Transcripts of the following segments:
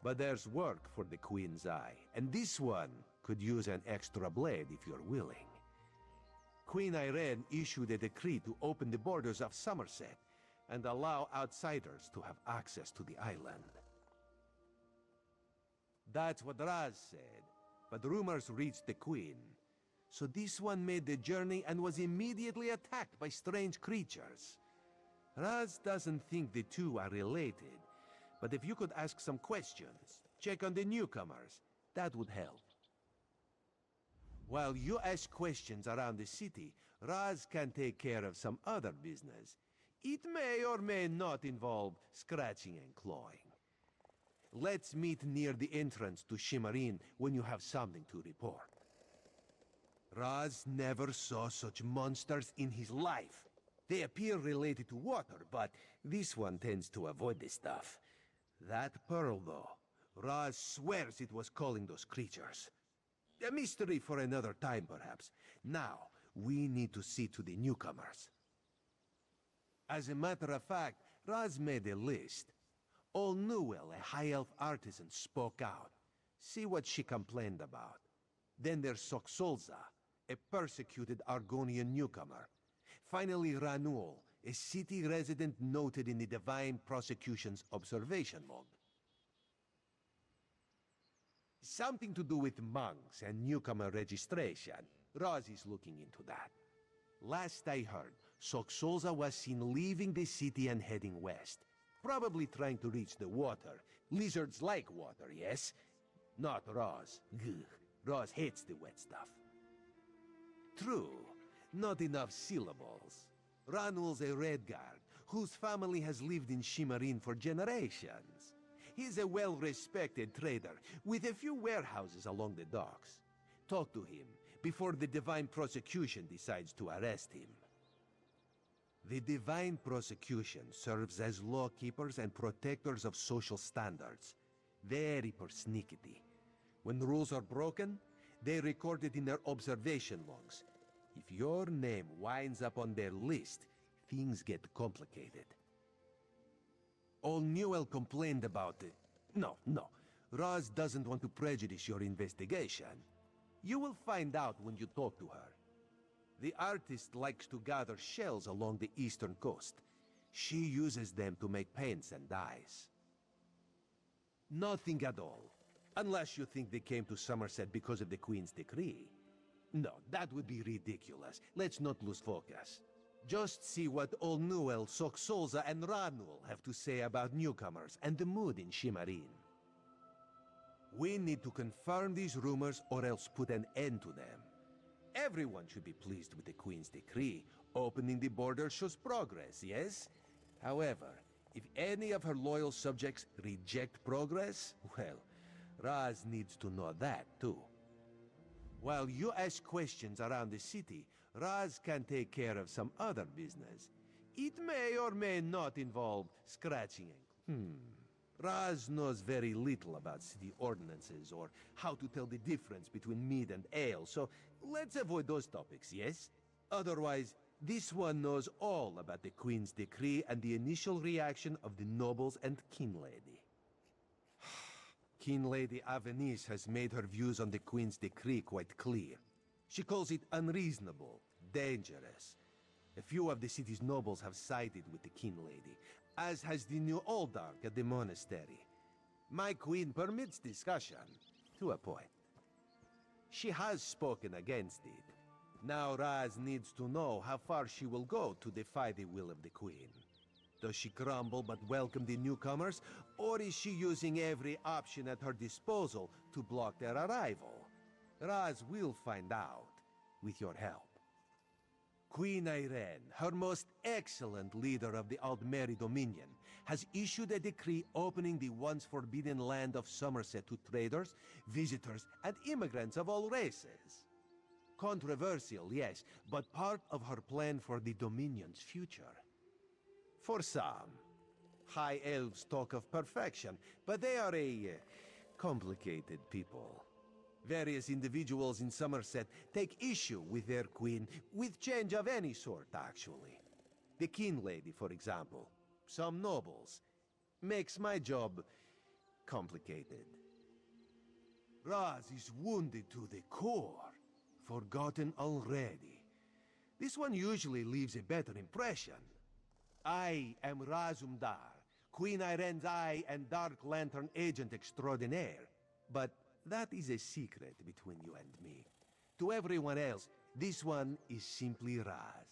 But there's work for the Queen's eye, and this one could use an extra blade if you're willing. Queen Irene issued a decree to open the borders of Summerset and allow outsiders to have access to the island. That's what Raz said, but rumors reached the Queen. So this one made the journey and was immediately attacked by strange creatures. Raz doesn't think the two are related, but if you could ask some questions, check on the newcomers, that would help. While you ask questions around the city, Raz can take care of some other business. It may or may not involve scratching and clawing. Let's meet near the entrance to Shimmerin when you have something to report. Raz never saw such monsters in his life. They appear related to water, but this one tends to avoid this stuff. That pearl, though, Raz swears it was calling those creatures. A mystery for another time, perhaps. Now, we need to see to the newcomers. As a matter of fact, Raz made a list. Old Newell, a high elf artisan, spoke out. See what she complained about. Then there's Soxolza, a persecuted Argonian newcomer. Finally, Ranuel, a city resident noted in the Divine Prosecution's observation log. Something to do with monks and newcomer registration. Raz is looking into that. Last I heard, Soxolza was seen leaving the city and heading west. Probably trying to reach the water. Lizards like water, yes? Not Raz. Gugh. Raz hates the wet stuff. True. Not enough syllables. Ranuel's a Redguard, whose family has lived in Shimmerin for generations. He's a well-respected trader, with a few warehouses along the docks. Talk to him, before the Divine Prosecution decides to arrest him. The Divine Prosecution serves as lawkeepers and protectors of social standards. Very persnickety. When rules are broken, they record it in their observation logs. If your name winds up on their list, things get complicated. Old Newell complained about it. No. Raz doesn't want to prejudice your investigation. You will find out when you talk to her. The artist likes to gather shells along the eastern coast. She uses them to make paints and dyes. Nothing at all. Unless you think they came to Summerset because of the Queen's decree. No, that would be ridiculous. Let's not lose focus. Just see what Old Newell, Soxolza, and Ranuel have to say about newcomers and the mood in Shimmerin. We need to confirm these rumors or else put an end to them. Everyone should be pleased with the Queen's decree. Opening the border shows progress, yes? However, if any of her loyal subjects reject progress, well, Raz needs to know that too. While you ask questions around the city, Raz can take care of some other business. It may or may not involve scratching and... Raz knows very little about city ordinances or how to tell the difference between mead and ale, so let's avoid those topics, yes? Otherwise, this one knows all about the Queen's decree and the initial reaction of the nobles and King Lady. King Lady Avenice has made her views on the Queen's decree quite clear. She calls it unreasonable, dangerous. A few of the city's nobles have sided with the King Lady, as has the new Oldark at the monastery. My queen permits discussion, to a point. She has spoken against it. Now Raz needs to know how far she will go to defy the will of the Queen. Does she grumble but welcome the newcomers, or is she using every option at her disposal to block their arrival? Raz will find out, with your help. Queen Irene, her most excellent leader of the Aldmeri Dominion, has issued a decree opening the once forbidden land of Summerset to traders, visitors, and immigrants of all races. Controversial, yes, but part of her plan for the Dominion's future. For some, High Elves talk of perfection, but they are a complicated people. Various individuals in Summerset take issue with their queen, with change of any sort, actually. The King Lady, for example. Some nobles. Makes my job complicated. Raz is wounded to the core, forgotten already. This one usually leaves a better impression. I am Razumdar, Queen Irene's Eye and Dark Lantern Agent Extraordinaire. But that is a secret between you and me. To everyone else, this one is simply Raz.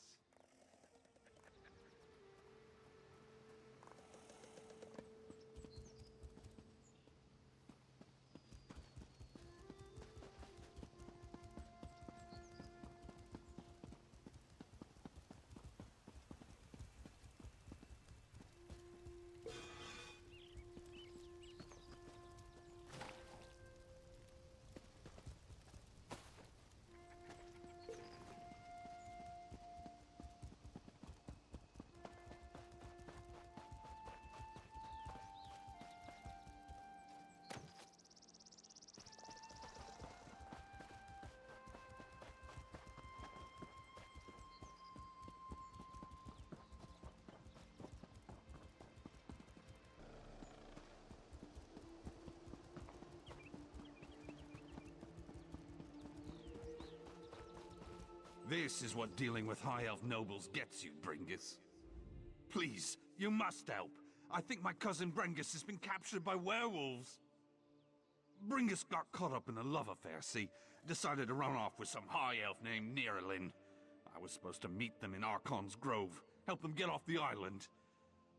This is what dealing with High Elf nobles gets you, Bringus. Please, you must help. I think my cousin Brengus has been captured by werewolves. Bringus got caught up in a love affair, see? Decided to run off with some High Elf named Neerlin. I was supposed to meet them in Archon's Grove, help them get off the island.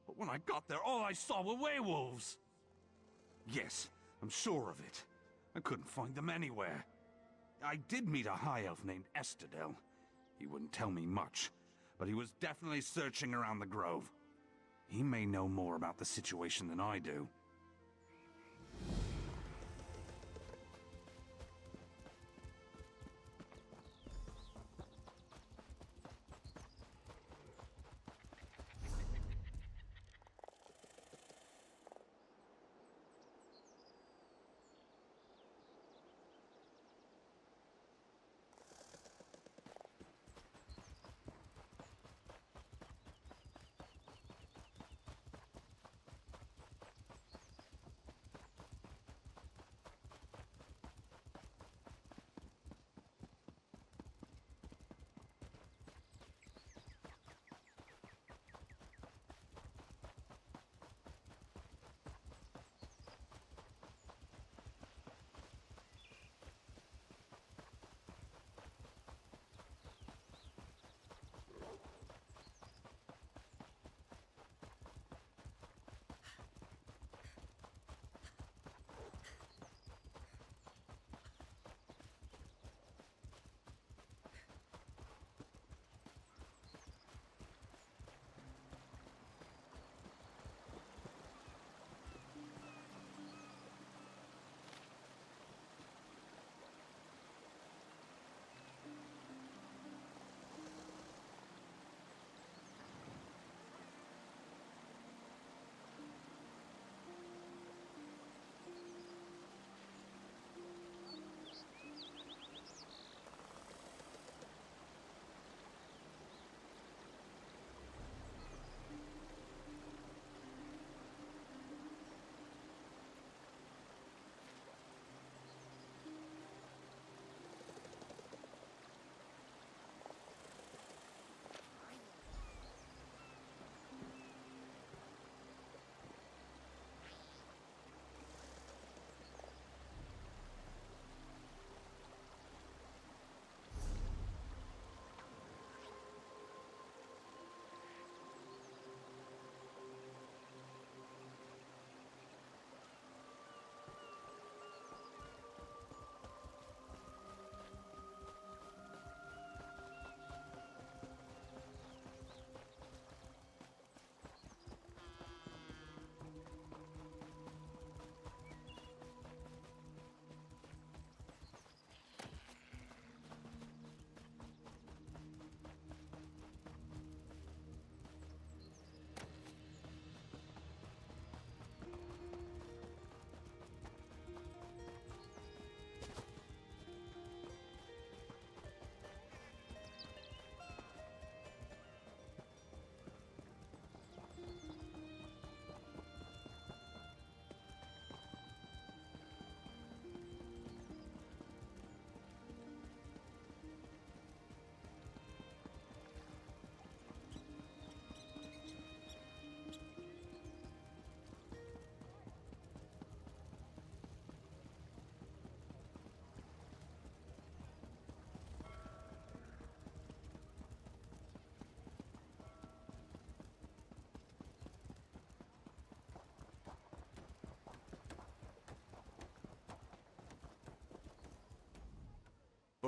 But when I got there, all I saw were werewolves. Yes, I'm sure of it. I couldn't find them anywhere. I did meet a High Elf named Estadel. He wouldn't tell me much, but he was definitely searching around the Grove. He may know more about the situation than I do.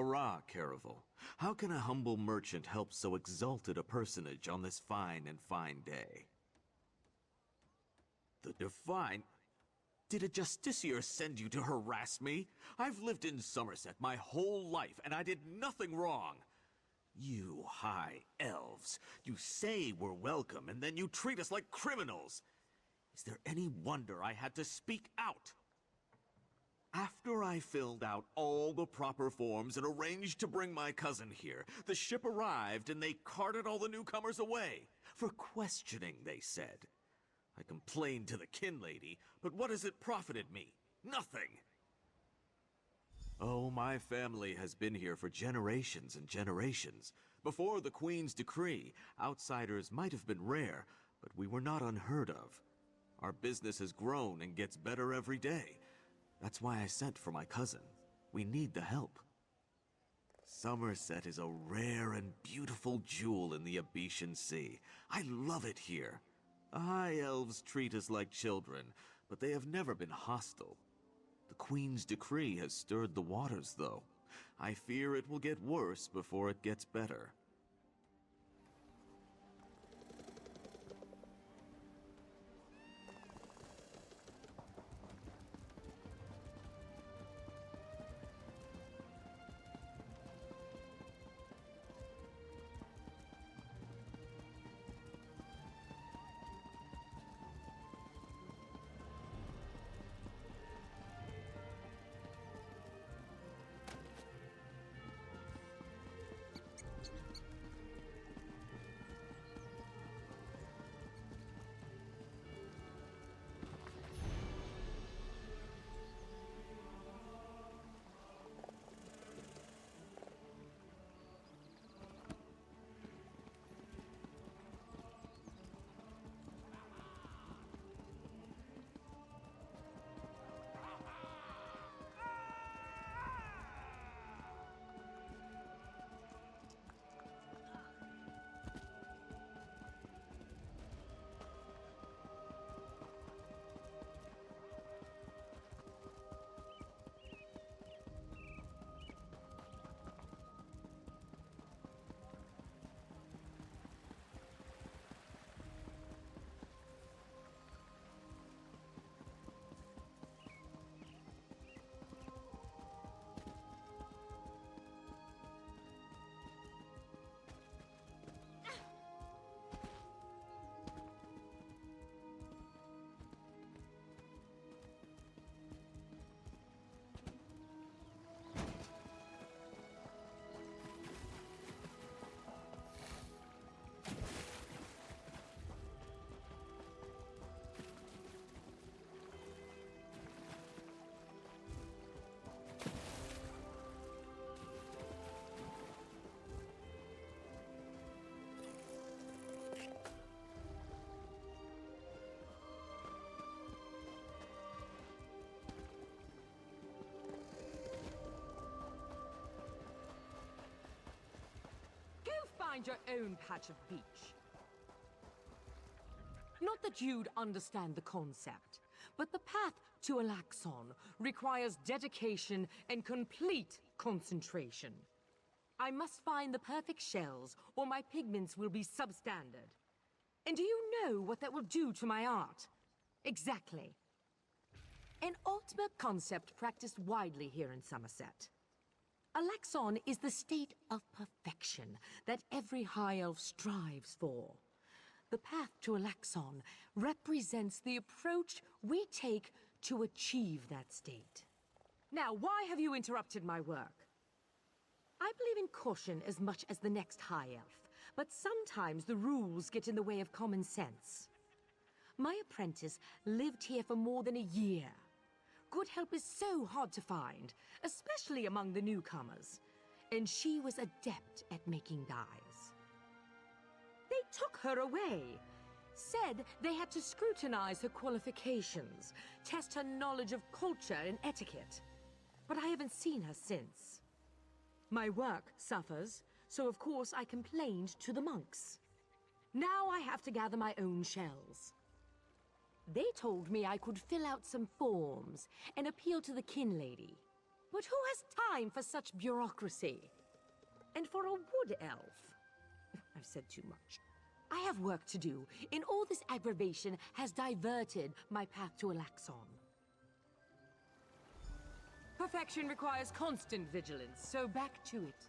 Hurrah, Caravel. How can a humble merchant help so exalted a personage on this fine and fine day? The Divine? Did a justiciar send you to harass me? I've lived in Summerset my whole life, and I did nothing wrong. You high elves, you say we're welcome, and then you treat us like criminals. Is there any wonder I had to speak out? After I filled out all the proper forms and arranged to bring my cousin here, the ship arrived and they carted all the newcomers away. For questioning, they said. I complained to the kin lady, but what has it profited me? Nothing! Oh, my family has been here for generations and generations. Before the Queen's decree, outsiders might have been rare, but we were not unheard of. Our business has grown and gets better every day. That's why I sent for my cousin. We need the help. Summerset is a rare and beautiful jewel in the Abetian Sea. I love it here. The High Elves treat us like children, but they have never been hostile. The Queen's decree has stirred the waters, though. I fear it will get worse before it gets better. Find your own patch of beach. Not that you'd understand the concept, but the path to Alaxon requires dedication and complete concentration. I must find the perfect shells, or my pigments will be substandard. And do you know what that will do to my art? Exactly. An ultimate concept practiced widely here in Summerset. Alaxon is the state of perfection that every High Elf strives for. The path to Alaxon represents the approach we take to achieve that state. Now, why have you interrupted my work? I believe in caution as much as the next High Elf, but sometimes the rules get in the way of common sense. My apprentice lived here for more than a year. Good help is so hard to find, especially among the newcomers. And she was adept at making dyes. They took her away. Said they had to scrutinize her qualifications, test her knowledge of culture and etiquette. But I haven't seen her since. My work suffers, so of course I complained to the monks. Now I have to gather my own shells. They told me I could fill out some forms and appeal to the kin lady. But who has time for such bureaucracy? And for a wood elf? I've said too much. I have work to do, and all this aggravation has diverted my path to Alaxon. Perfection requires constant vigilance, so back to it.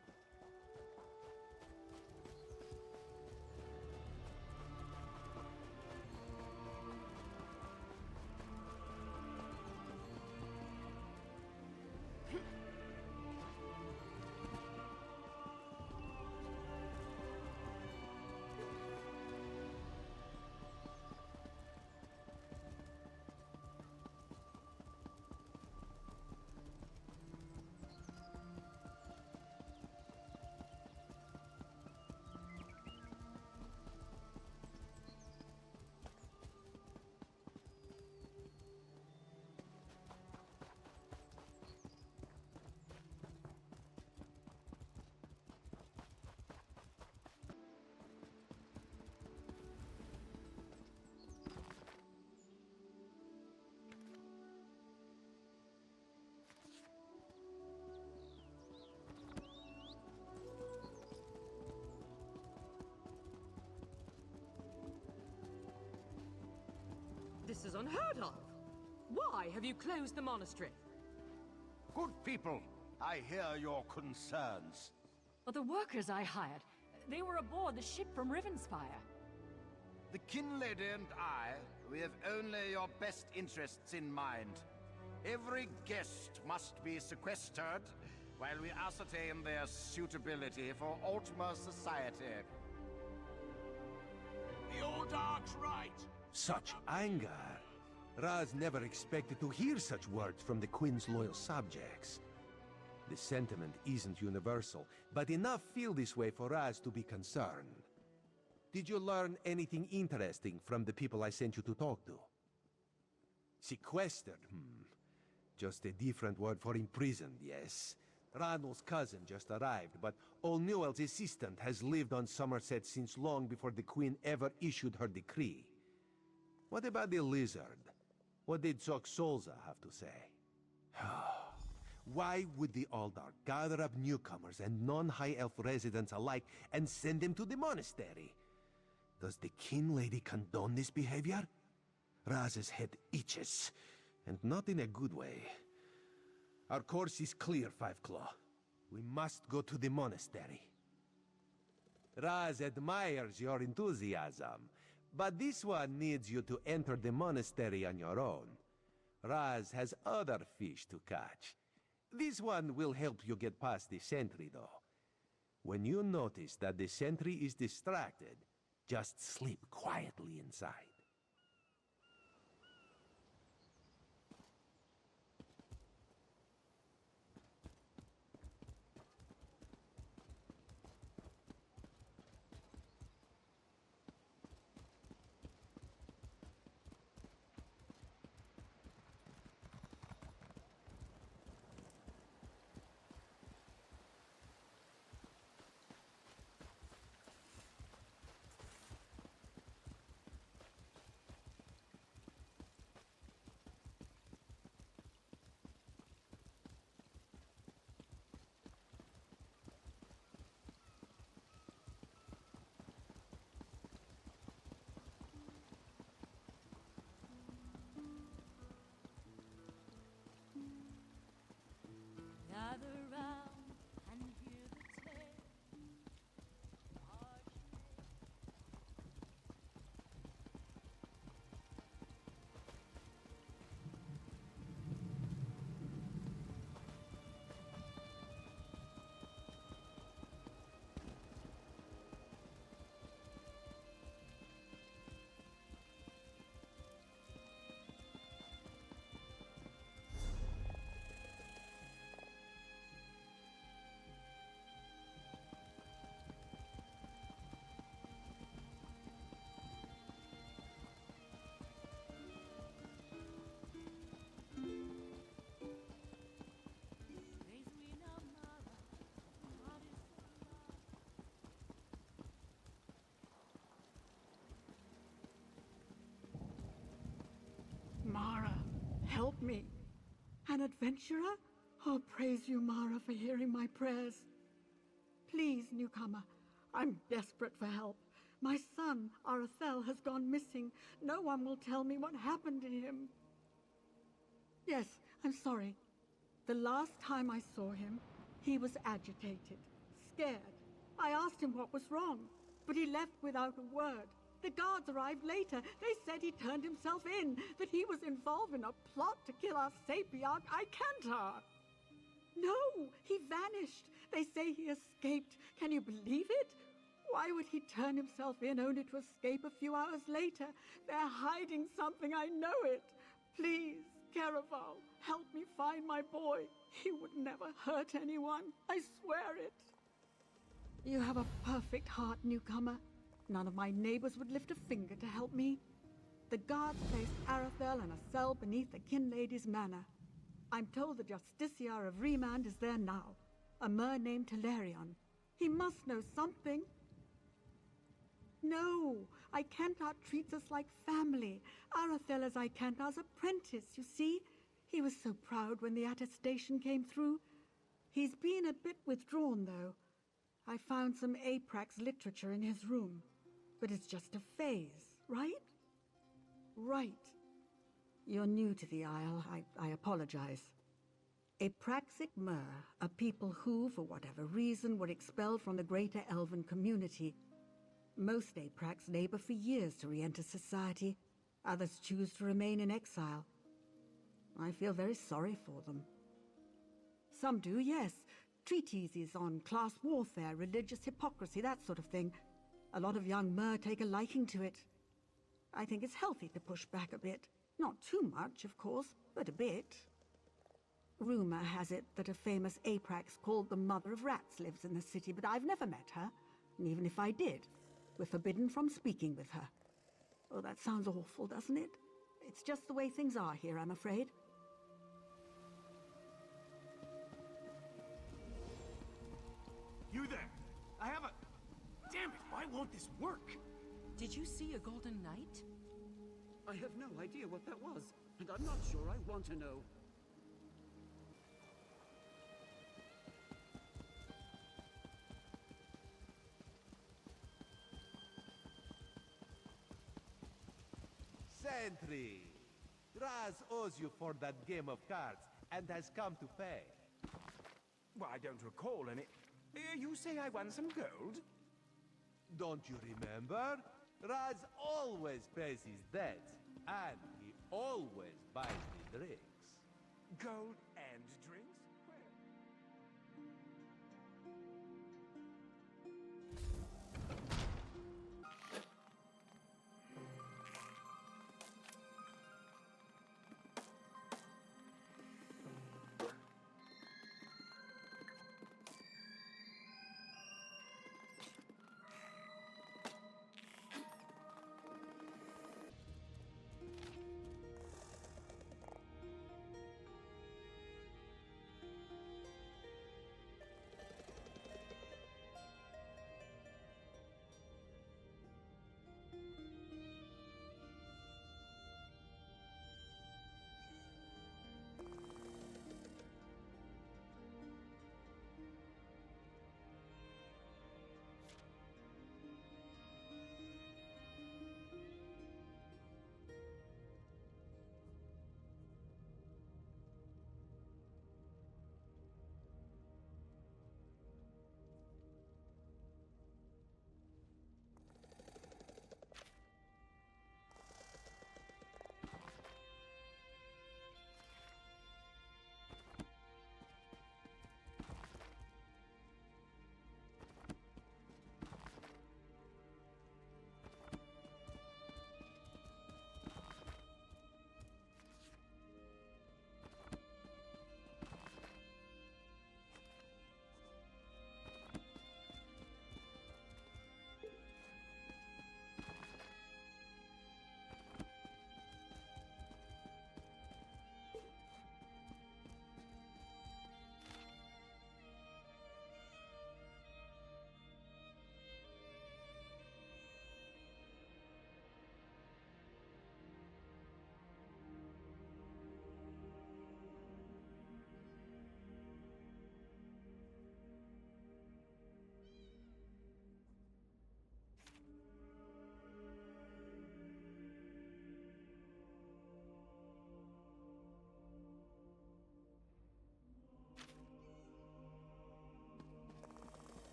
This is unheard of. Why have you closed the monastery? Good people, I hear your concerns. But the workers I hired, they were aboard the ship from Rivenspire. The Kin Lady and I, we have only your best interests in mind. Every guest must be sequestered while we ascertain their suitability for Altmer society. The old dog's right. Such anger. Raz never expected to hear such words from the Queen's loyal subjects. The sentiment isn't universal, but enough feel this way for Raz to be concerned. Did you learn anything interesting from the people I sent you to talk to? Sequestered, Just a different word for imprisoned, yes. Ranul's cousin just arrived, but old Newell's assistant has lived on Summerset since long before the Queen ever issued her decree. What about the lizard? What did Solza have to say? Why would the Aldar gather up newcomers and non-High Elf residents alike and send them to the monastery? Does the Kin Lady condone this behavior? Raz's head itches, and not in a good way. Our course is clear, Five Claw. We must go to the monastery. Raz admires your enthusiasm, but this one needs you to enter the monastery on your own. Raz has other fish to catch. This one will help you get past the sentry, though. When you notice that the sentry is distracted, just sleep quietly inside. Gather round and hear the tale. Mara, help me. An adventurer? Oh, praise you, Mara, for hearing my prayers. Please, newcomer, I'm desperate for help. My son, Arathel, has gone missing. No one will tell me what happened to him. Yes, I'm sorry. The last time I saw him, he was agitated, scared. I asked him what was wrong, but he left without a word. The guards arrived later. They said he turned himself in, that he was involved in a plot to kill our sapiarch, Icantar. No, he vanished. They say he escaped. Can you believe it? Why would he turn himself in only to escape a few hours later? They're hiding something, I know it. Please, Caraval, help me find my boy. He would never hurt anyone. I swear it. You have a perfect heart, newcomer. None of my neighbors would lift a finger to help me. The guards placed Arathel in a cell beneath the Kin Lady's manor. I'm told the Justiciar of Remand is there now, a mer named Telerion. He must know something. No, Icantar treats us like family. Arathel is Icantar's apprentice, you see? He was so proud when the attestation came through. He's been a bit withdrawn, though. I found some Aprax literature in his room. But it's just a phase, right? Right. You're new to the Isle. I apologize. Apraxic Mer, a people who, for whatever reason, were expelled from the greater Elven community. Most Aprax labor for years to re-enter society. Others choose to remain in exile. I feel very sorry for them. Some do, yes. Treatises on class warfare, religious hypocrisy, that sort of thing. A lot of young Mer take a liking to it. I think it's healthy to push back a bit. Not too much, of course, but a bit. Rumor has it that a famous Aprax called the Mother of Rats lives in the city, but I've never met her. And even if I did, we're forbidden from speaking with her. Oh, that sounds awful, doesn't it? It's just the way things are here, I'm afraid. You there! I have a... Damn it, why won't this work? Did you see a golden knight? I have no idea what that was, and I'm not sure I want to know. Sentry! Raz owes you for that game of cards, and has come to pay. Well, I don't recall any... you say I won some gold? Don't you remember? Raz always pays his debts, and he always buys me drinks. Gold and drinks?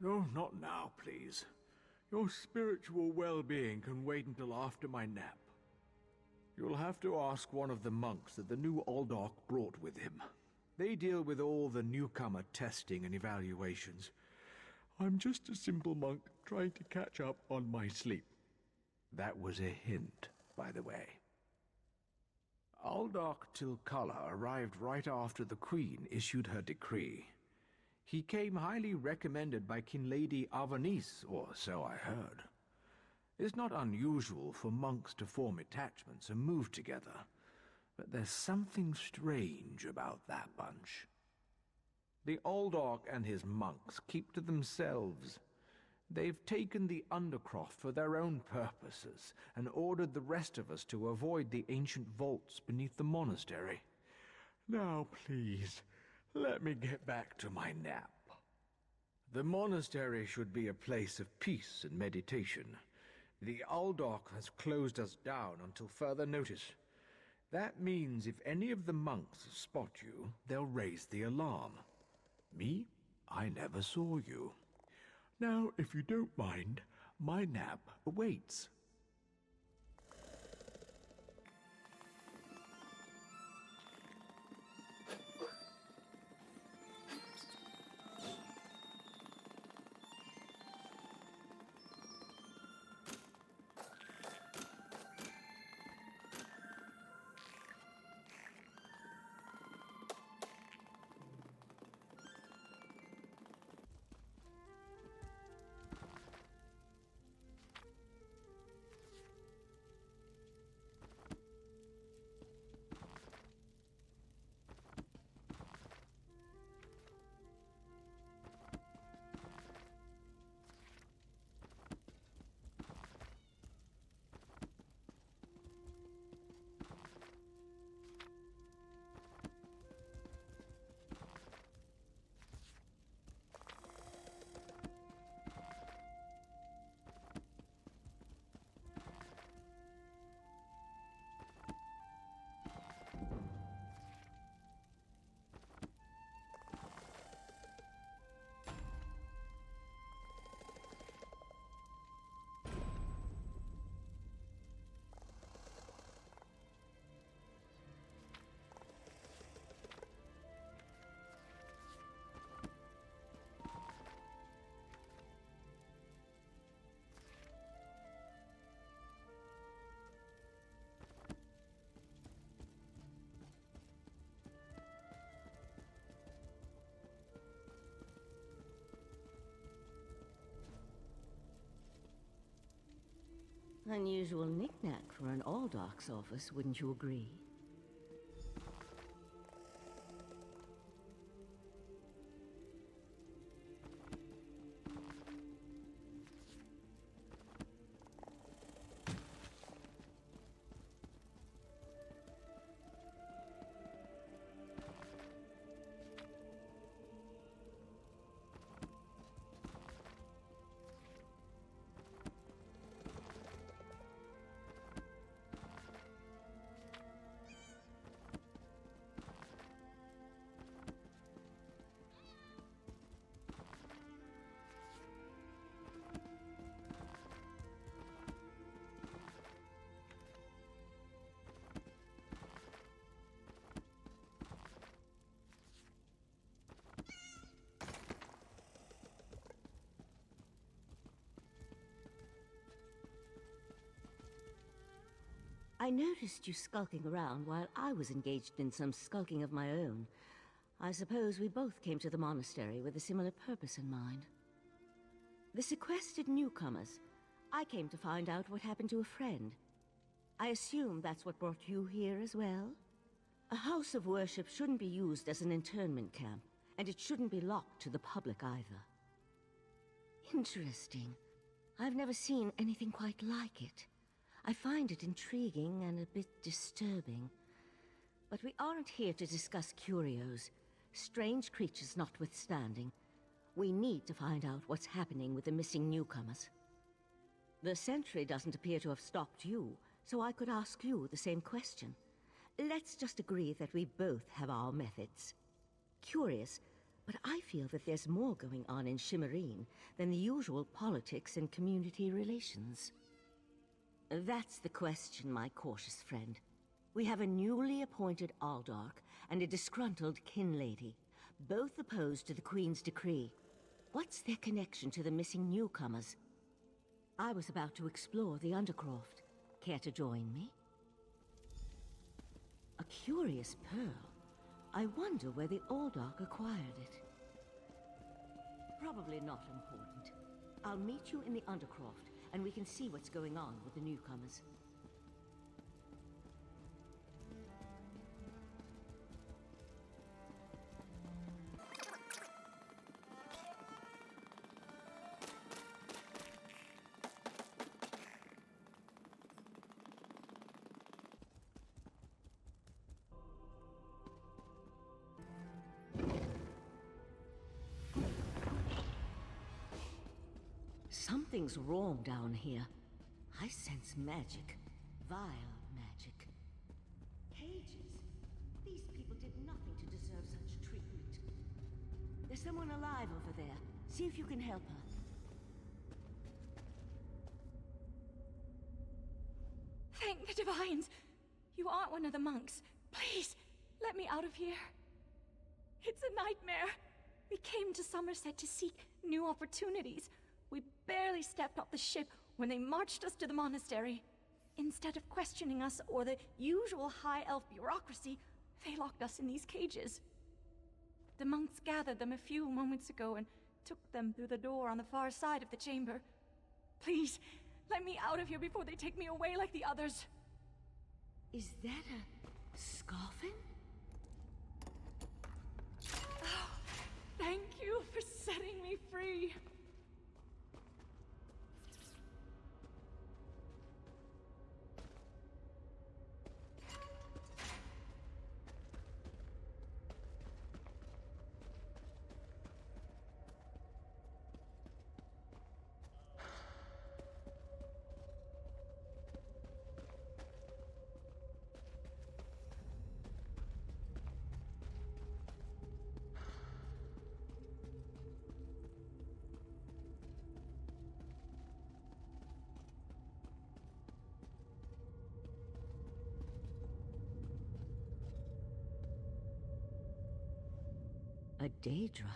No, not now, please. Your spiritual well-being can wait until after my nap. You'll have to ask one of the monks that the new Aldorc brought with him. They deal with all the newcomer testing and evaluations. I'm just a simple monk trying to catch up on my sleep. That was a hint, by the way. Aldorc Tilcala arrived right after the Queen issued her decree. He came highly recommended by Kinlady Avanice, or so I heard. It's not unusual for monks to form attachments and move together, but there's something strange about that bunch. The Aldorc and his monks keep to themselves. They've taken the Undercroft for their own purposes and ordered the rest of us to avoid the ancient vaults beneath the monastery. Now, please, let me get back to my nap. The monastery should be a place of peace and meditation. The Aldorc has closed us down until further notice. That means if any of the monks spot you, they'll raise the alarm. Me? I never saw you. Now, if you don't mind, my nap awaits. Unusual knick-knack for an Aldorc's office, wouldn't you agree? I noticed you skulking around while I was engaged in some skulking of my own. I suppose we both came to the monastery with a similar purpose in mind. The sequestered newcomers. I came to find out what happened to a friend. I assume that's what brought you here as well? A house of worship shouldn't be used as an internment camp, and it shouldn't be locked to the public either. Interesting. I've never seen anything quite like it. I find it intriguing and a bit disturbing. But we aren't here to discuss curios. Strange creatures notwithstanding, we need to find out what's happening with the missing newcomers. The sentry doesn't appear to have stopped you, so I could ask you the same question. Let's just agree that we both have our methods. Curious, But I feel that there's more going on in Shimmerine than the usual politics and community relations. That's the question, my cautious friend. We have a newly appointed Aldark and a disgruntled kin lady, both opposed to the Queen's decree. What's their connection to the missing newcomers? I was about to explore the Undercroft. Care to join me? A curious pearl. I wonder where the Aldark acquired it. Probably not important. I'll meet you in the Undercroft, and we can see what's going on with the newcomers. Something's wrong down here. I sense magic. Vile magic. Cages? These people did nothing to deserve such treatment. There's someone alive over there. See if you can help her. Thank the Divines! You aren't one of the monks. Please, let me out of here. It's a nightmare. We came to Summerset to seek new opportunities. We barely stepped off the ship when they marched us to the monastery. Instead of questioning us or the usual high elf bureaucracy, they locked us in these cages. The monks gathered them a few moments ago and took them through the door on the far side of the chamber. Please, let me out of here before they take me away like the others. Is that a scoffin? Oh, thank you for setting me free. A Daedra?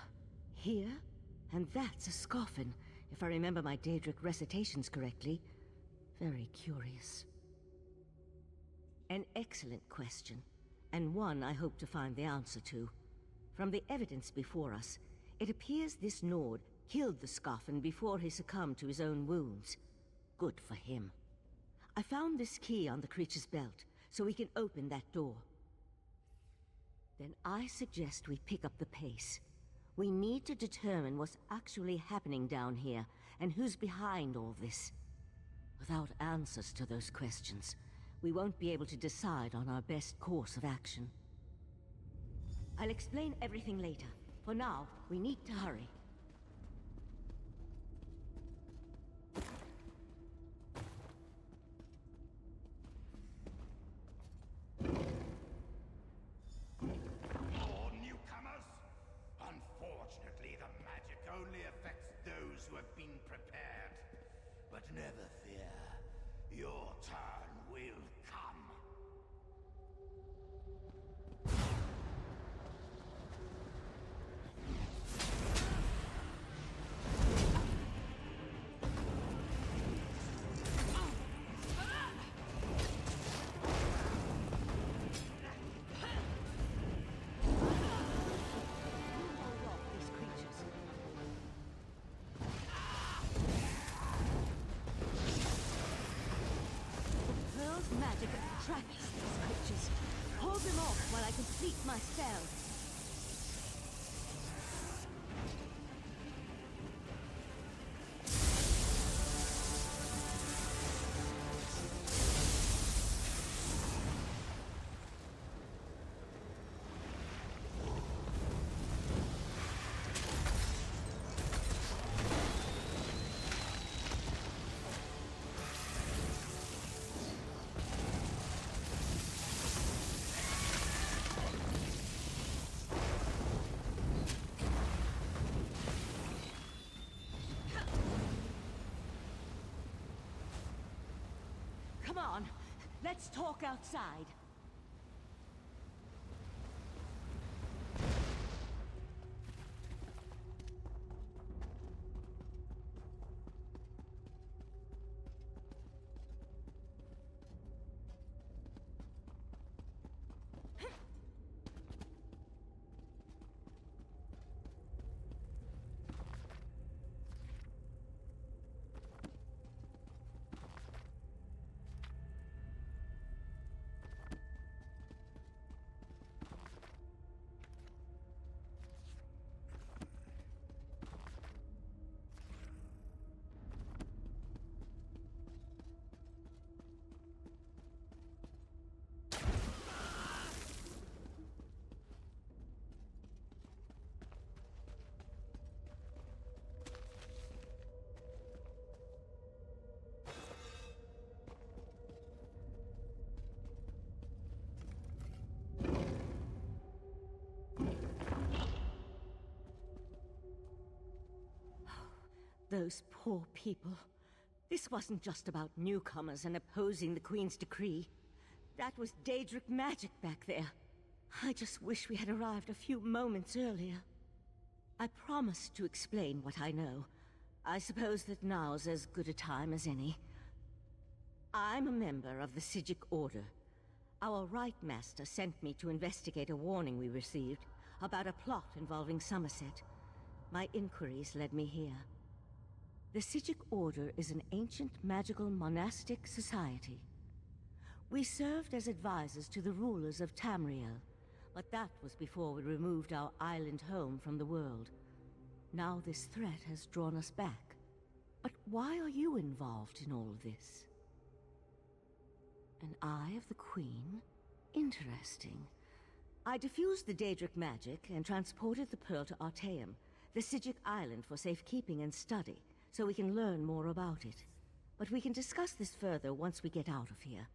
Here? And that's a scoffin, if I remember my Daedric recitations correctly. Very curious. An excellent question, and one I hope to find the answer to. From the evidence before us, it appears this Nord killed the scoffin before he succumbed to his own wounds. Good for him. I found this key on the creature's belt, so we can open that door. Then I suggest we pick up the pace. We need to determine what's actually happening down here, and who's behind all this. Without answers to those questions, we won't be able to decide on our best course of action. I'll explain everything later. For now, we need to hurry. Never fear. Your turn will come. Magic attracts these creatures. Hold them off while I complete my spell. Come on, let's talk outside. Those poor people. This wasn't just about newcomers and opposing the Queen's decree. That was Daedric magic back there. I just wish we had arrived a few moments earlier. I promised to explain what I know. I suppose that now's as good a time as any. I'm a member of the Sijic Order. Our Right Master sent me to investigate a warning we received about a plot involving Summerset. My inquiries led me here. The Sijic Order is an ancient magical monastic society. We served as advisors to the rulers of Tamriel, but that was before we removed our island home from the world. Now this threat has drawn us back. But why are you involved in all of this? An Eye of the Queen? Interesting. I diffused the Daedric magic and transported the pearl to Artaeum, the Sijic island, for safekeeping and study, so we can learn more about it. But we can discuss this further once we get out of here.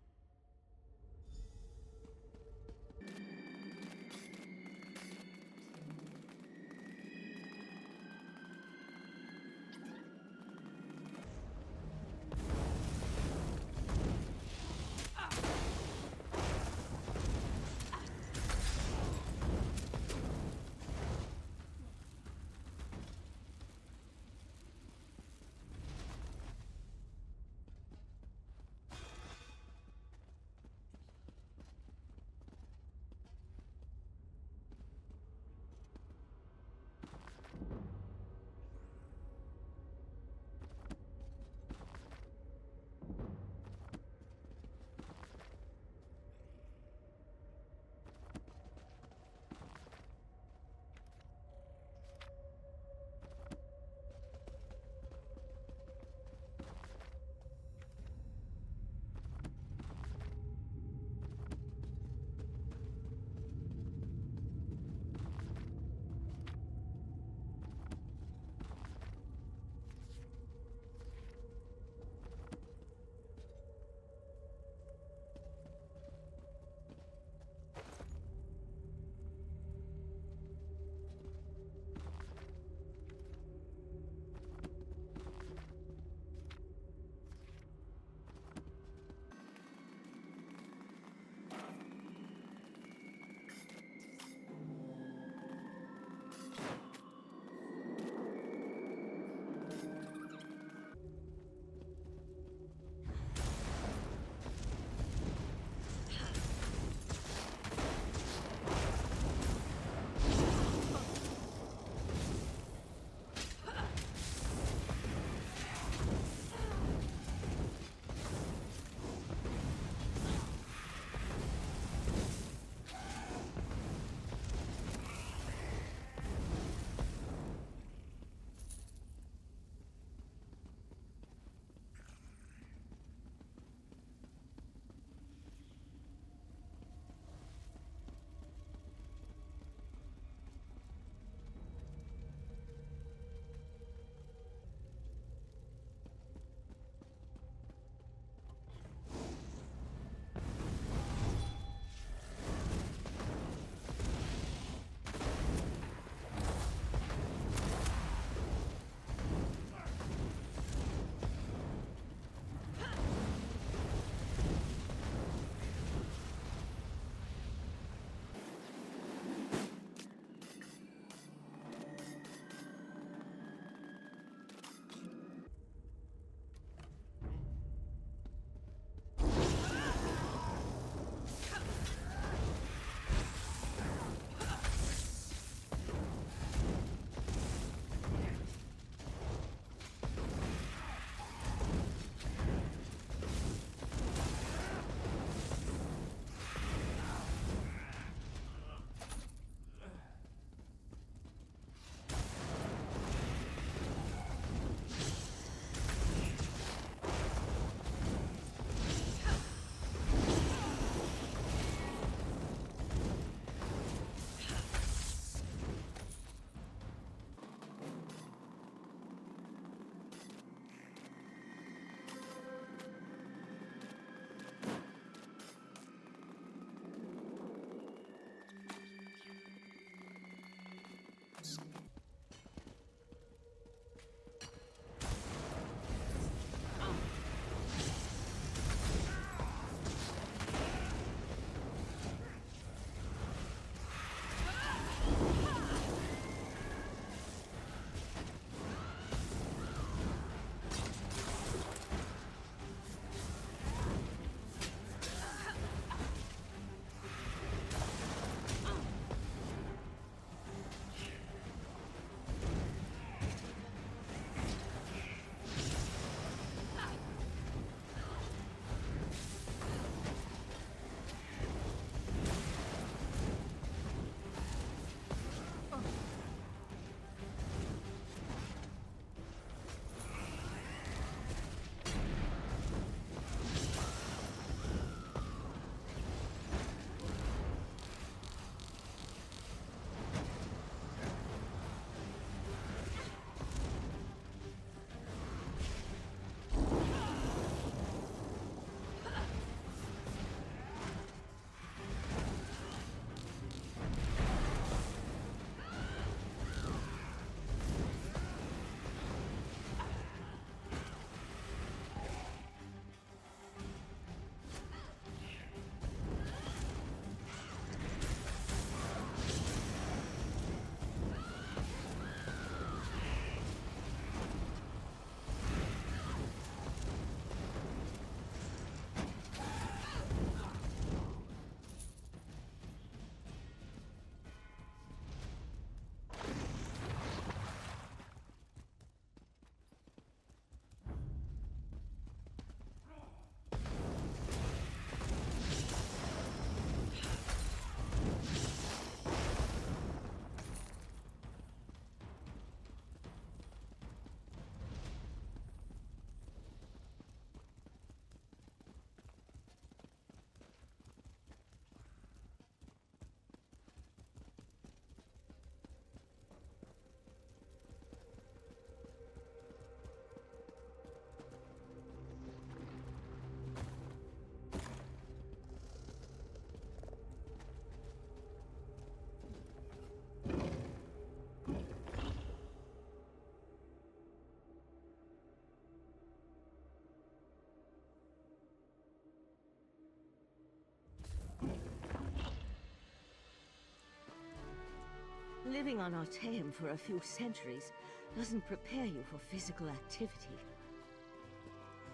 Living on Artaeum for a few centuries doesn't prepare you for physical activity.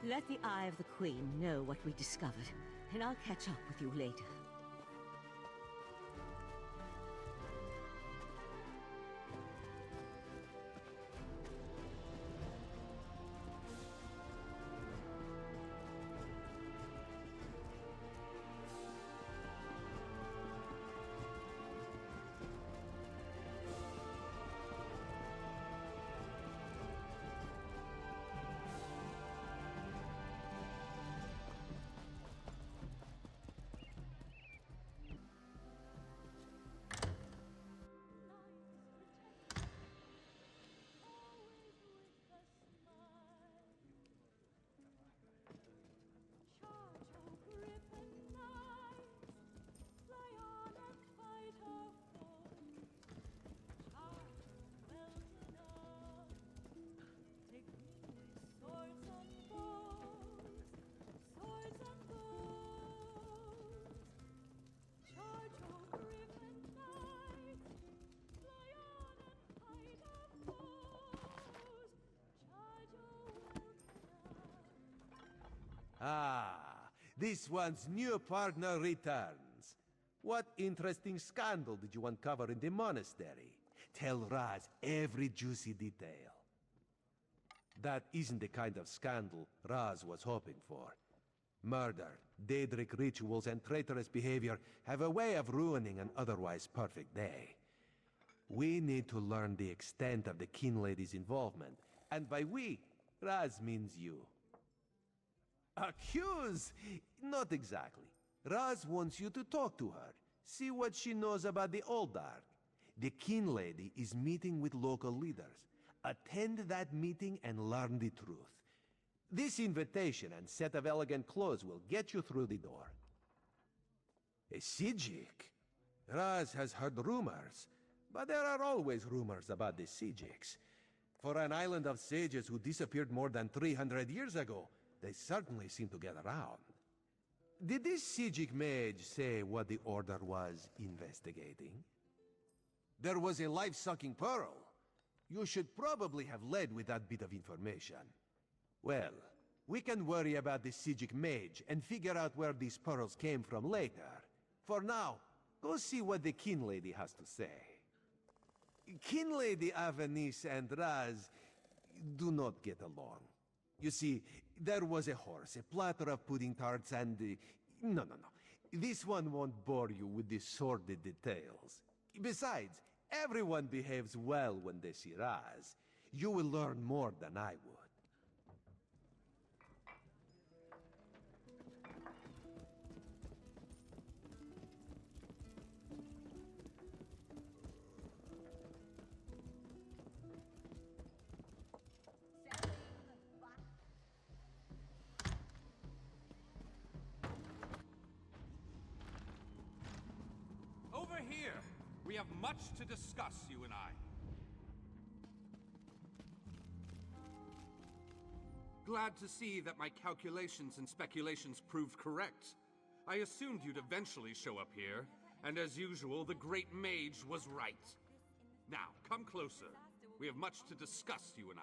Let the Eye of the Queen know what we discovered, and I'll catch up with you later. Ah, this one's new partner returns. What interesting scandal did you uncover in the monastery? Tell Raz every juicy detail. That isn't the kind of scandal Raz was hoping for. Murder, Daedric rituals, and traitorous behavior have a way of ruining an otherwise perfect day. We need to learn the extent of the Kin Lady's involvement, and by we, Raz means you. Accuse? Not exactly. Raz wants you to talk to her. See what she knows about the Oldark. The Kin Lady is meeting with local leaders. Attend that meeting and learn the truth. This invitation and set of elegant clothes will get you through the door. A Sijik? Raz has heard rumors, but there are always rumors about the Sijiks. For an island of sages who disappeared more than 300 years ago, they certainly seem to get around. Did this Sijik mage say what the Order was investigating? There was a life-sucking pearl. You should probably have led with that bit of information. Well, we can worry about the Sijik mage and figure out where these pearls came from later. For now, go see what the Kin Lady has to say. Kin Lady Avanice and Raz do not get along. You see, there was a horse, a platter of pudding tarts, and... No. This one won't bore you with the sordid details. Besides, everyone behaves well when they see Raz. You will learn more than I would. Over here! We have much to discuss, you and I. Glad to see that my calculations and speculations proved correct. I assumed you'd eventually show up here, and as usual, the Great Mage was right. Now, come closer. We have much to discuss, you and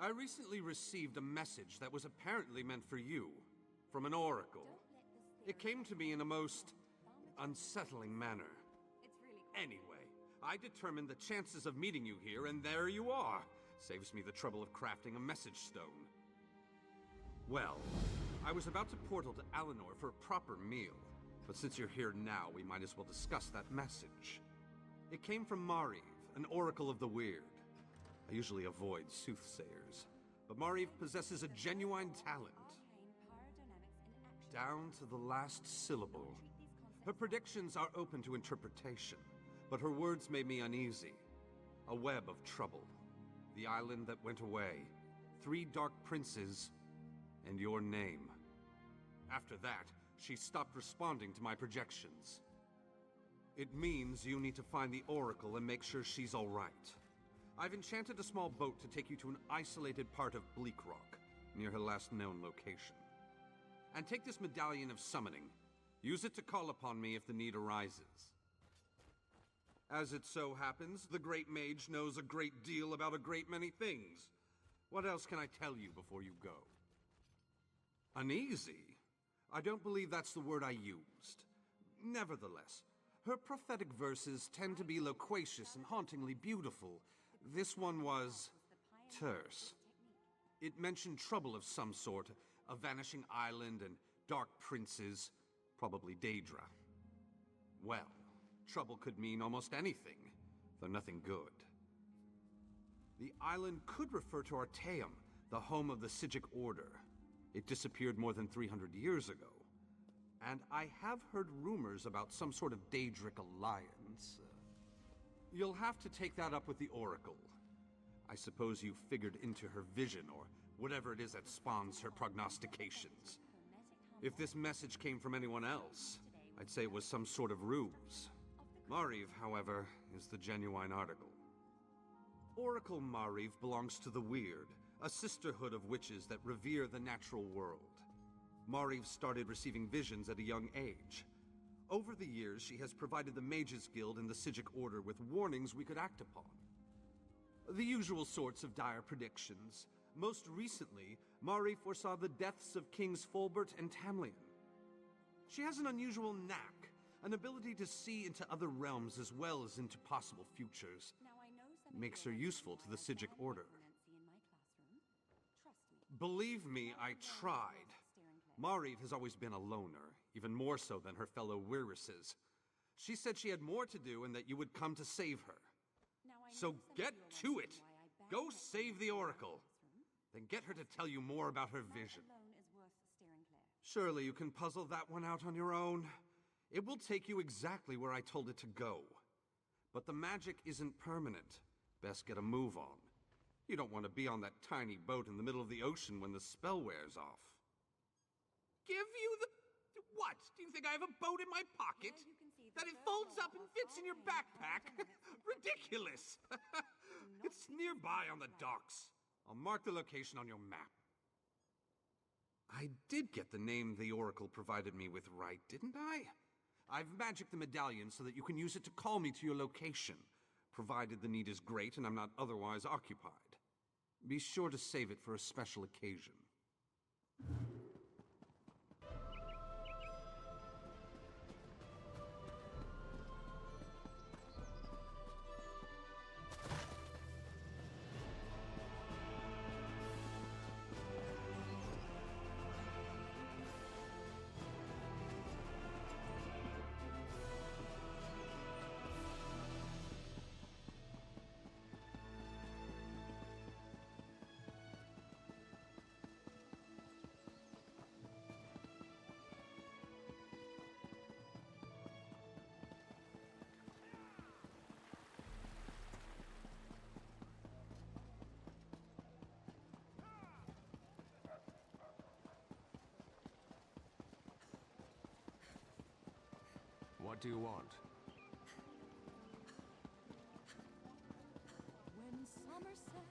I. I recently received a message that was apparently meant for you, from an oracle. It came to me in a most unsettling manner. Anyway, I determined the chances of meeting you here, and there you are. Saves me the trouble of crafting a message stone. Well, I was about to portal to Alinor for a proper meal, but since you're here now, we might as well discuss that message. It came from Mariv, an oracle of the weird. I usually avoid soothsayers, but Mariv possesses a genuine talent. Down to the last syllable. Her predictions are open to interpretation, but her words made me uneasy. A web of trouble. The island that went away. 3 dark princes, and your name. After that, she stopped responding to my projections. It means you need to find the Oracle and make sure she's all right. I've enchanted a small boat to take you to an isolated part of Bleak Rock, near her last known location. And take this medallion of summoning. Use it to call upon me if the need arises. As it so happens, the great mage knows a great deal about a great many things. What else can I tell you before you go? Uneasy? I don't believe that's the word I used. Nevertheless, her prophetic verses tend to be loquacious and hauntingly beautiful. This one was terse. It mentioned trouble of some sort, a vanishing island and dark princes, probably Daedra. Well, trouble could mean almost anything, though nothing good. The island could refer to Artaeum, the home of the Sigic Order. It disappeared more than 300 years ago. And I have heard rumors about some sort of Daedric alliance. You'll have to take that up with the Oracle. I suppose you figured into her vision, or whatever it is that spawns her prognostications. If this message came from anyone else, I'd say it was some sort of ruse. Mariv, however, is the genuine article. Oracle Mariv belongs to the Weird, a sisterhood of witches that revere the natural world. Mariv started receiving visions at a young age. Over the years, she has provided the Mages Guild and the Sigic Order with warnings we could act upon. The usual sorts of dire predictions. Most recently, Mariv foresaw the deaths of Kings Fulbert and Tamlin. She has an unusual knack, an ability to see into other realms as well as into possible futures. Makes her useful to the Sigic Order. Believe me, I tried. Mariv has always been a loner, even more so than her fellow Wirises. She said she had more to do and that you would come to save her. So get to it! Go save the Oracle! Then get her to tell you more about her vision. Surely you can puzzle that one out on your own. It will take you exactly where I told it to go. But the magic isn't permanent. Best get a move on. You don't want to be on that tiny boat in the middle of the ocean when the spell wears off. Give you the... What? Do you think I have a boat in my pocket? That it folds up and fits in your backpack? Ridiculous! It's nearby on the docks. I'll mark the location on your map. I did get the name the Oracle provided me with right, didn't I? I've magicked the medallion so that you can use it to call me to your location, provided the need is great and I'm not otherwise occupied. Be sure to save it for a special occasion. What do you want? When Summerset.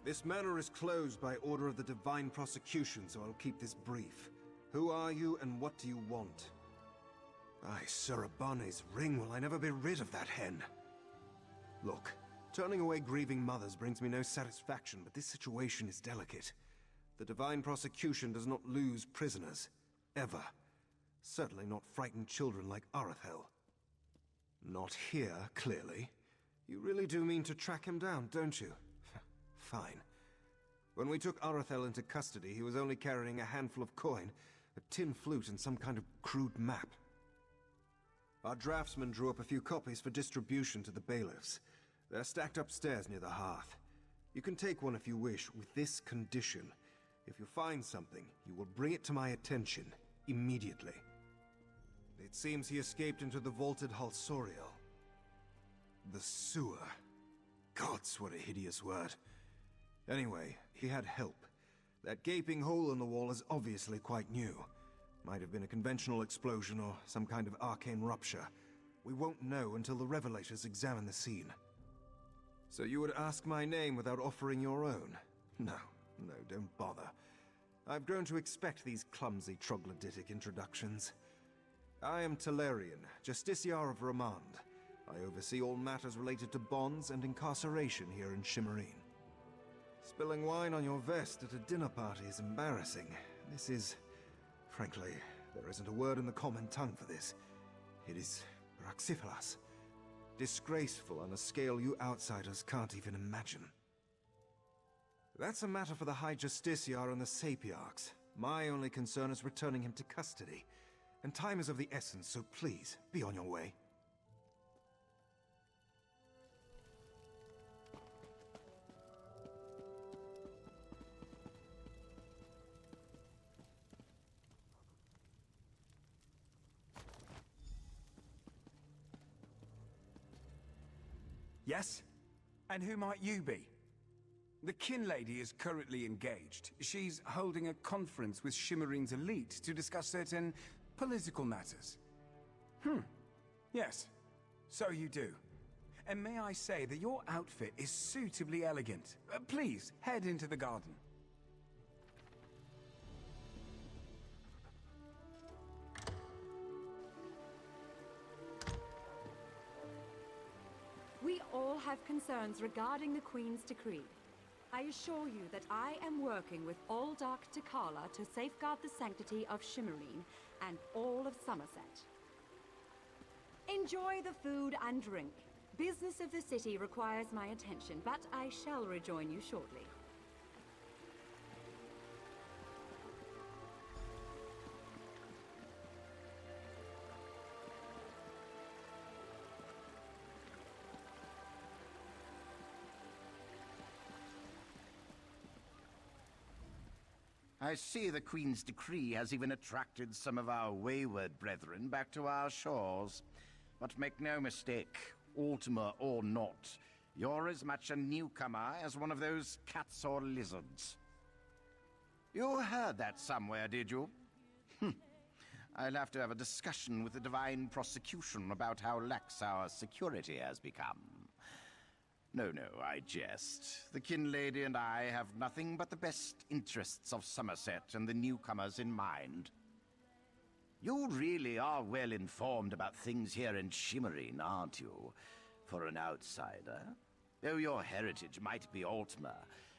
This manor is closed by order of the Divine Prosecution, so I'll keep this brief. Who are you, and what do you want? Aye, Surabane's ring, will I never be rid of that hen? Look, turning away grieving mothers brings me no satisfaction, but this situation is delicate. The Divine Prosecution does not lose prisoners. Ever. Certainly not frightened children like Arathel. Not here, clearly. You really do mean to track him down, don't you? Fine. When we took Arathel into custody, he was only carrying a handful of coin, a tin flute, and some kind of crude map. Our draftsman drew up a few copies for distribution to the bailiffs. They're stacked upstairs near the hearth. You can take one if you wish, with this condition. If you find something, you will bring it to my attention, immediately. It seems he escaped into the vaulted Halsoriel. The sewer. Gods, what a hideous word. Anyway, he had help. That gaping hole in the wall is obviously quite new. Might have been a conventional explosion or some kind of arcane rupture. We won't know until the Revelators examine the scene. So you would ask my name without offering your own? No, don't bother. I've grown to expect these clumsy troglodytic introductions. I am Talarian, Justiciar of Romand. I oversee all matters related to bonds and incarceration here in Shimmerine. Spilling wine on your vest at a dinner party is embarrassing. This is... Frankly, there isn't a word in the common tongue for this. It is praxiferous. Disgraceful on a scale you outsiders can't even imagine. That's a matter for the High Justiciar and the Sapiarchs. My only concern is returning him to custody. And time is of the essence, so please, be on your way. Yes? And who might you be? The Kin Lady is currently engaged. She's holding a conference with Shimmerine's elite to discuss certain political matters. Yes. So you do. And may I say that your outfit is suitably elegant. Please, head into the garden. We all have concerns regarding the Queen's decree. I assure you that I am working with all Dark Takala to safeguard the sanctity of Shimmerine and all of Summerset. Enjoy the food and drink. Business of the city requires my attention, but I shall rejoin you shortly. I see the Queen's decree has even attracted some of our wayward brethren back to our shores. But make no mistake, Ultima or not, you're as much a newcomer as one of those cats or lizards. You heard that somewhere, did you? I'll have to have a discussion with the Divine Prosecution about how lax our security has become. No, I jest. The Kin Lady and I have nothing but the best interests of Summerset and the newcomers in mind. You really are well informed about things here in Shimmerine, aren't you? For an outsider. Though your heritage might be Ultima,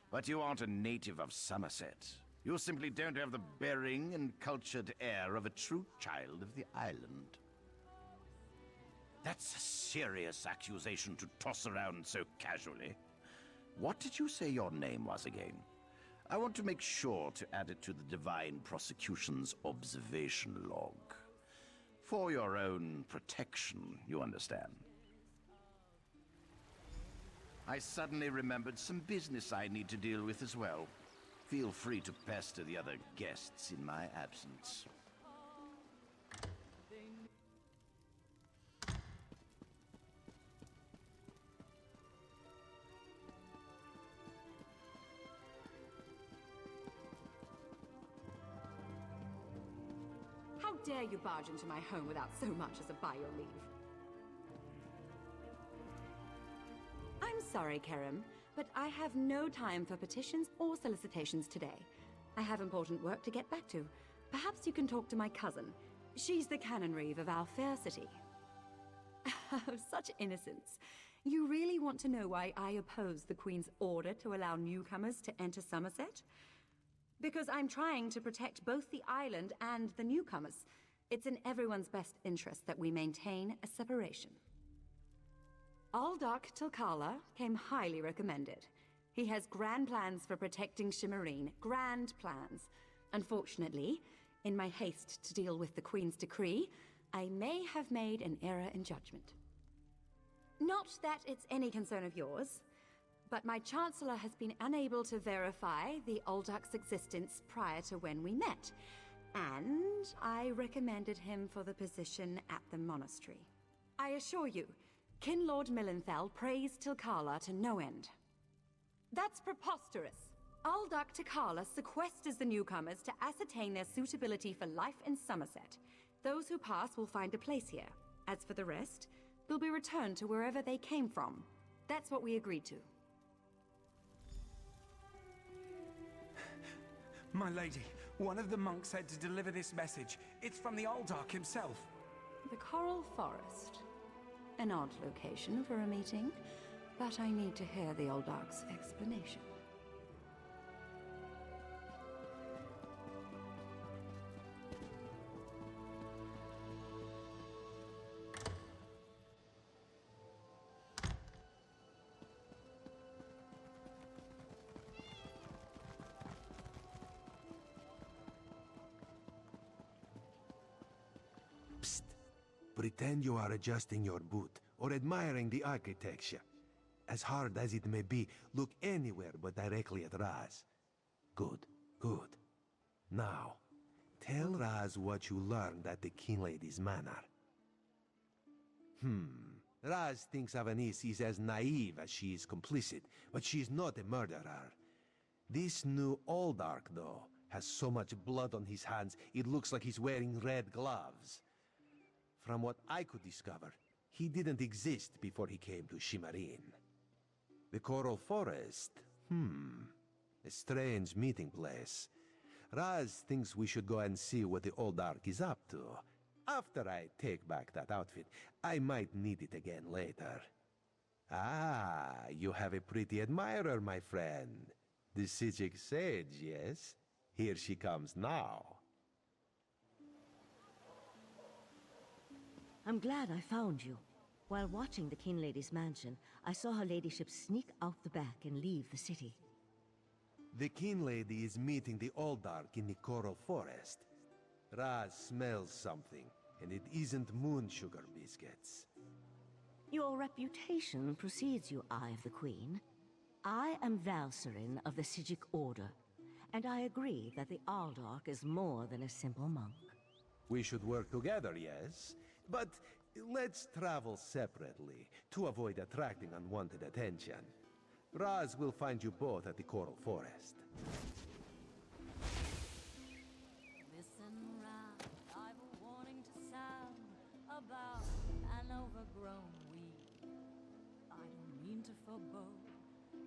but you aren't a native of Summerset. You simply don't have the bearing and cultured air of a true child of the island. That's a serious accusation to toss around so casually. What did you say your name was again? I want to make sure to add it to the Divine Prosecution's observation log. For your own protection, you understand. I suddenly remembered some business I need to deal with as well. Feel free to pester the other guests in my absence. How dare you barge into my home without so much as a by your leave? I'm sorry, Kerem, but I have no time for petitions or solicitations today. I have important work to get back to. Perhaps you can talk to my cousin. She's the Canon Reeve of our fair city. Such innocence. You really want to know why I oppose the Queen's order to allow newcomers to enter Summerset? Because I'm trying to protect both the island and the newcomers. It's in everyone's best interest that we maintain a separation. Aldark Tilkala came highly recommended. He has grand plans for protecting Shimmerine. Grand plans. Unfortunately, in my haste to deal with the Queen's decree, I may have made an error in judgment. Not that it's any concern of yours, but my Chancellor has been unable to verify the Aldark's existence prior to when we met, and I recommended him for the position at the monastery. I assure you, Kin Lord Millenthal praised Tilkala to no end. That's preposterous. Aldark Tilkala sequesters the newcomers to ascertain their suitability for life in Summerset. Those who pass will find a place here. As for the rest, they'll be returned to wherever they came from. That's what we agreed to. My lady, one of the monks said to deliver this message. It's from the Aldark himself. The Coral Forest. An odd location for a meeting, but I need to hear the Aldark's explanation. Psst. Pretend you are adjusting your boot or admiring the architecture. As hard as it may be, look anywhere but directly at Raz. Good, good. Now, tell Raz what you learned at the King Lady's manor. Raz thinks Avanis is as naive as she is complicit, but she's not a murderer. This new Aldark, though, has so much blood on his hands, it looks like he's wearing red gloves. From what I could discover, he didn't exist before he came to Shimmerine. The Coral Forest? A strange meeting place. Raz thinks we should go and see what the Aldark is up to. After I take back that outfit, I might need it again later. Ah, you have a pretty admirer, my friend. The Sijic Sage, yes? Here she comes now. I'm glad I found you. While watching the King Lady's mansion, I saw her ladyship sneak out the back and leave the city. The King Lady is meeting the Aldark in the Coral Forest. Raz smells something, and it isn't moon sugar biscuits. Your reputation precedes you, Eye of the Queen. I am Valserin of the Sijic Order, and I agree that the Aldark is more than a simple monk. We should work together, yes? But let's travel separately, to avoid attracting unwanted attention. Raz will find you both at the Coral Forest. Listen round, I've a warning to sound about an overgrown weed. I don't mean to forebode,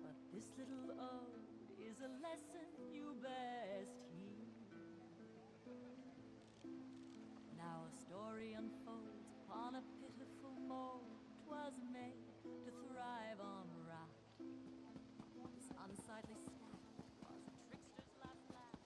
but this little ode is a lesson you best heed. Now a story unfolds upon a pitiful mold. 'Twas made to thrive on rot. This unsightly scat was a trickster's last laugh.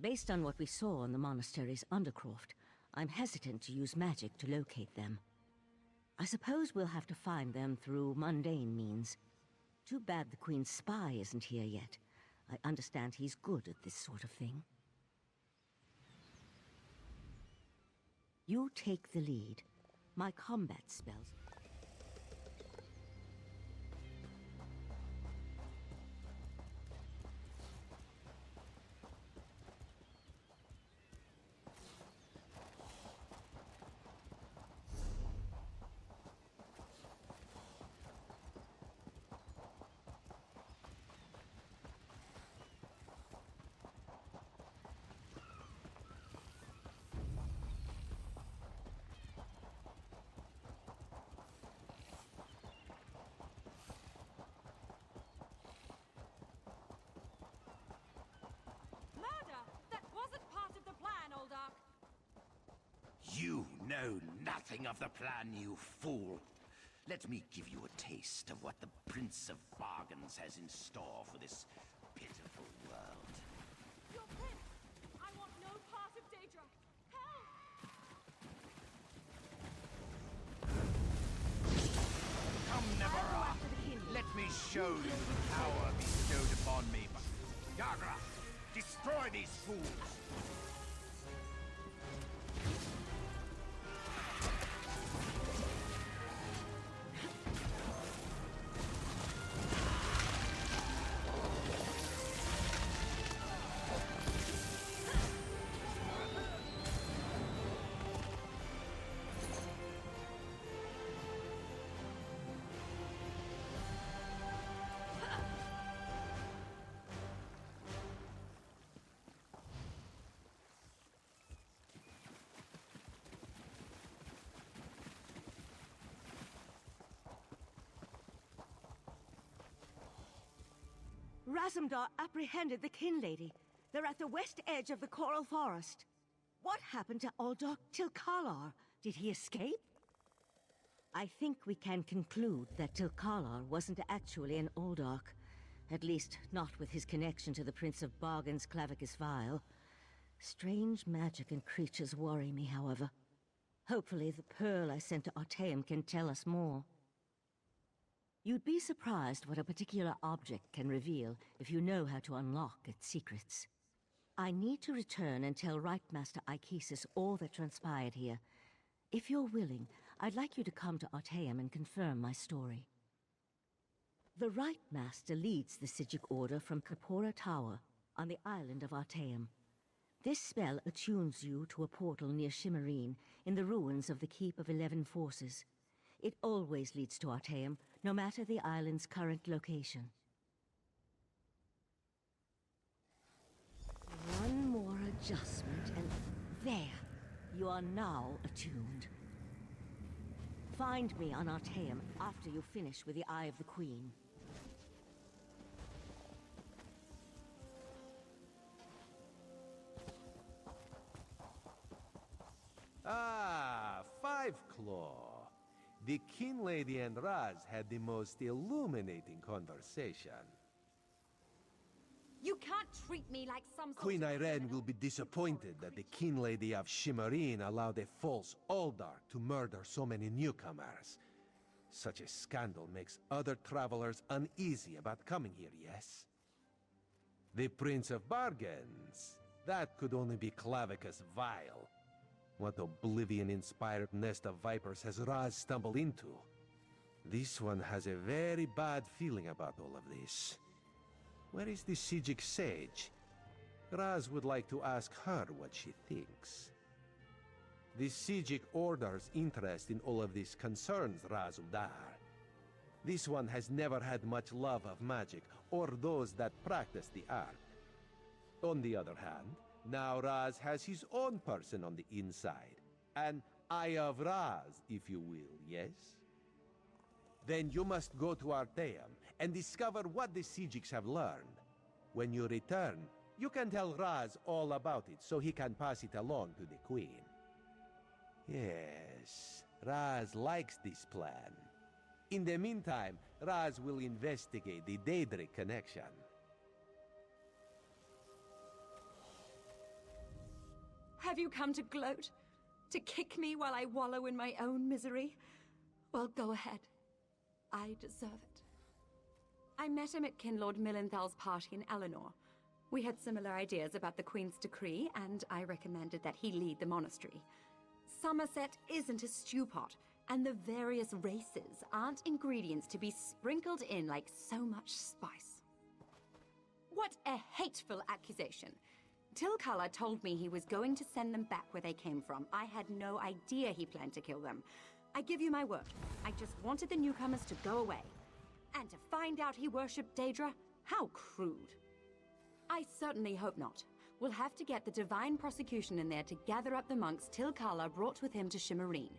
Based on what we saw in the monastery's undercroft, I'm hesitant to use magic to locate them. I suppose we'll have to find them through mundane means. Too bad the Queen's spy isn't here yet. I understand he's good at this sort of thing. You take the lead. My combat spells... You know nothing of the plan, you fool. Let me give you a taste of what the Prince of Bargains has in store for this pitiful world. Your prince! I want no part of Daedra! Help! Come, Neverra! Let me show you the power bestowed upon me by... Yagra! Destroy these fools! Razumdar apprehended the Kin Lady. They're at the west edge of the Coral Forest. What happened to Uldark Tilkalar? Did he escape? I think we can conclude that Tilkalar wasn't actually an Uldark. At least, not with his connection to the Prince of Bargain's Clavicus Vial. Strange magic and creatures worry me, however. Hopefully the pearl I sent to Artaeum can tell us more. You'd be surprised what a particular object can reveal if you know how to unlock its secrets. I need to return and tell Right Master Ikesis all that transpired here. If you're willing, I'd like you to come to Artaeum and confirm my story. The Right Master leads the Sijic Order from Kapora Tower on the island of Artaeum. This spell attunes you to a portal near Shimmerine in the ruins of the Keep of 11 Forces. It always leads to Artaeum, no matter the island's current location. One more adjustment and there! You are now attuned. Find me on Artaeum after you finish with the Eye of the Queen. Ah, Five Claw. The Kin Lady and Raz had the most illuminating conversation. You can't treat me like some sort Queen of Irene criminal. will be disappointed that the Kin Lady of Shimmerine allowed a false Uldark to murder so many newcomers. Such a scandal makes other travelers uneasy about coming here, yes? The Prince of Bargains. That could only be Clavicus Vial. What oblivion-inspired nest of vipers has Raz stumbled into? This one has a very bad feeling about all of this. Where is the Sijic Sage? Raz would like to ask her what she thinks. The Sijic Order's interest in all of this concerns Razumdar. This one has never had much love of magic, or those that practice the art. On the other hand, now Raz has his own person on the inside. An Eye of Raz, if you will, yes? Then you must go to Artaeum and discover what the Sijics have learned. When you return, you can tell Raz all about it so he can pass it along to the Queen. Yes, Raz likes this plan. In the meantime, Raz will investigate the Daedric connection. Have you come to gloat? To kick me while I wallow in my own misery? Well, go ahead. I deserve it. I met him at Kinlord Millenthal's party in Eleanor. We had similar ideas about the Queen's decree, and I recommended that he lead the monastery. Summerset isn't a stew pot, and the various races aren't ingredients to be sprinkled in like so much spice. What a hateful accusation! Tilkala told me he was going to send them back where they came from. I had no idea he planned to kill them. I give you my word. I just wanted the newcomers to go away. And to find out he worshipped Daedra? How crude. I certainly hope not. We'll have to get the Divine Prosecution in there to gather up the monks Tilkala brought with him to Shimmerine.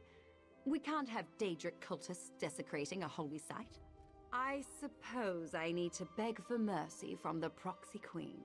We can't have Daedric cultists desecrating a holy site. I suppose I need to beg for mercy from the Proxy Queen.